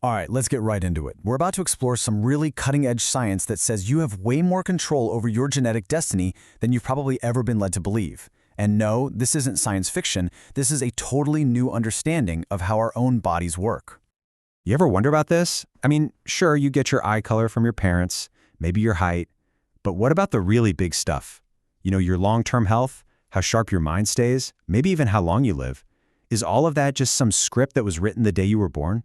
All right, let's get right into it. We're about to explore some really cutting-edge science that says you have way more control over your genetic destiny than you've probably ever been led to believe. And no, this isn't science fiction. This is a totally new understanding of how our own bodies work. You ever wonder about this? I mean, sure, you get your eye color from your parents, maybe your height, but what about the really big stuff? You know, your long-term health, how sharp your mind stays, maybe even how long you live. Is all of that just some script that was written the day you were born?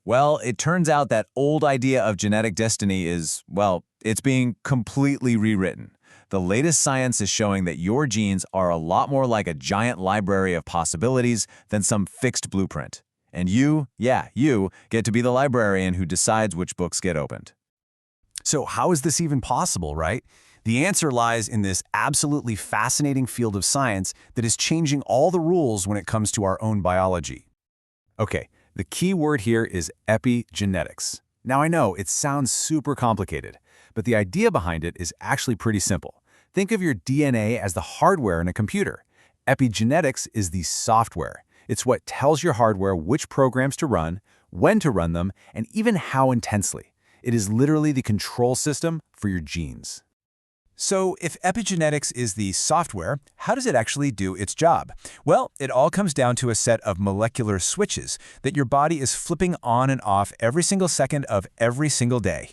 Well, it turns out that old idea of genetic destiny is, well, it's being completely rewritten. The latest science is showing that your genes are a lot more like a giant library of possibilities than some fixed blueprint. And you get to be the librarian who decides which books get opened. So how is this even possible, right? The answer lies in this absolutely fascinating field of science that is changing all the rules when it comes to our own biology. Okay, the key word here is epigenetics. Now I know it sounds super complicated, but the idea behind it is actually pretty simple. Think of your DNA as the hardware in a computer. Epigenetics is the software. It's what tells your hardware which programs to run, when to run them, and even how intensely. It is literally the control system for your genes. So if epigenetics is the software, how does it actually do its job? Well, it all comes down to a set of molecular switches that your body is flipping on and off every single second of every single day.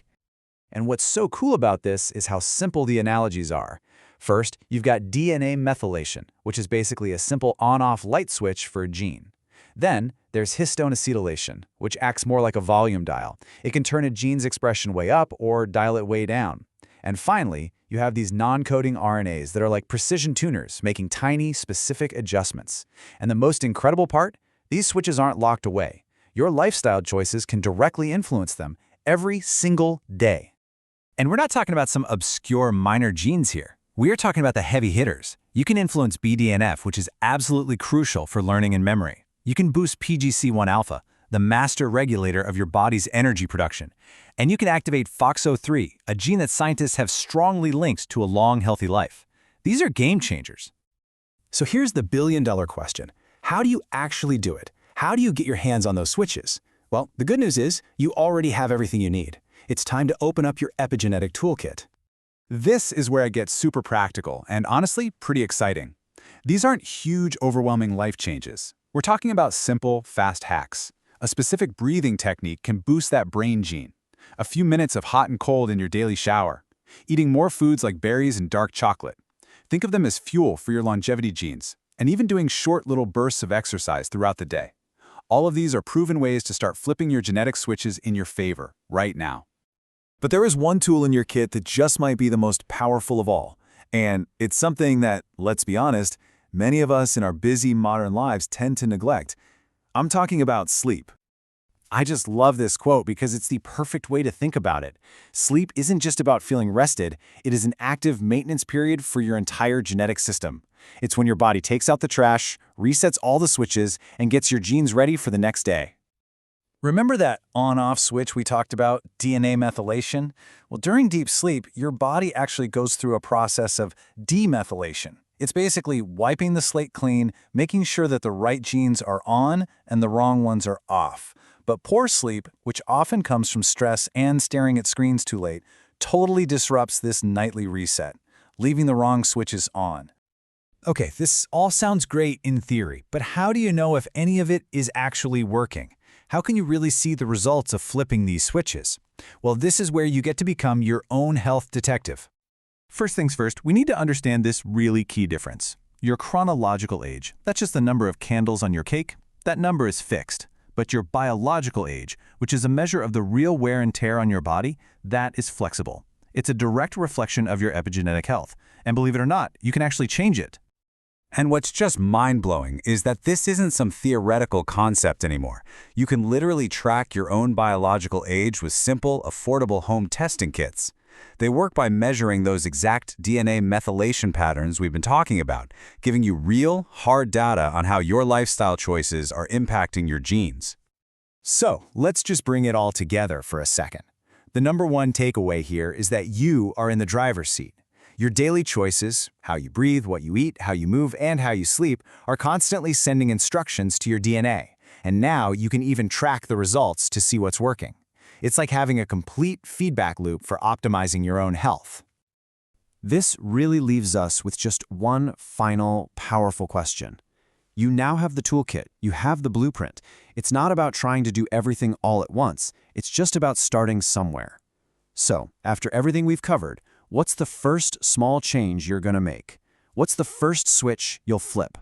And what's so cool about this is how simple the analogies are. First, you've got DNA methylation, which is basically a simple on-off light switch for a gene. Then, there's histone acetylation, which acts more like a volume dial. It can turn a gene's expression way up or dial it way down. And finally, you have these non-coding RNAs that are like precision tuners, making tiny, specific adjustments. And the most incredible part? These switches aren't locked away. Your lifestyle choices can directly influence them every single day. And we're not talking about some obscure minor genes here. We're talking about the heavy hitters. You can influence BDNF, which is absolutely crucial for learning and memory. You can boost PGC1 alpha, the master regulator of your body's energy production. And you can activate FOXO3, a gene that scientists have strongly linked to a long, healthy life. These are game changers. So here's the billion-dollar question. How do you actually do it? How do you get your hands on those switches? Well, the good news is you already have everything you need. It's time to open up your epigenetic toolkit. This is where it gets super practical and honestly pretty exciting. These aren't huge, overwhelming life changes. We're talking about simple, fast hacks. A specific breathing technique can boost that brain gene. A few minutes of hot and cold in your daily shower. Eating more foods like berries and dark chocolate. Think of them as fuel for your longevity genes. And even doing short little bursts of exercise throughout the day. All of these are proven ways to start flipping your genetic switches in your favor right now. But there is one tool in your kit that just might be the most powerful of all. And it's something that, let's be honest, many of us in our busy modern lives tend to neglect. I'm talking about sleep. I just love this quote because it's the perfect way to think about it. Sleep isn't just about feeling rested, it is an active maintenance period for your entire genetic system. It's when your body takes out the trash, resets all the switches, and gets your genes ready for the next day. Remember that on-off switch we talked about, DNA methylation? Well, during deep sleep, your body actually goes through a process of demethylation. It's basically wiping the slate clean, making sure that the right genes are on and the wrong ones are off. But poor sleep, which often comes from stress and staring at screens too late, totally disrupts this nightly reset, leaving the wrong switches on. Okay, this all sounds great in theory, but how do you know if any of it is actually working? How can you really see the results of flipping these switches? Well, this is where you get to become your own health detective. First things first, we need to understand this really key difference. Your chronological age, that's just the number of candles on your cake, that number is fixed. But your biological age, which is a measure of the real wear and tear on your body, that is flexible. It's a direct reflection of your epigenetic health. And believe it or not, you can actually change it. And what's just mind-blowing is that this isn't some theoretical concept anymore. You can literally track your own biological age with simple, affordable home testing kits. They work by measuring those exact DNA methylation patterns we've been talking about, giving you real, hard data on how your lifestyle choices are impacting your genes. So, let's just bring it all together for a second. The number one takeaway here is that you are in the driver's seat. Your daily choices, how you breathe, what you eat, how you move, and how you sleep, are constantly sending instructions to your DNA. And now you can even track the results to see what's working. It's like having a complete feedback loop for optimizing your own health. This really leaves us with just one final, powerful question. You now have the toolkit, you have the blueprint. It's not about trying to do everything all at once, it's just about starting somewhere. So, after everything we've covered, what's the first small change you're going to make? What's the first switch you'll flip?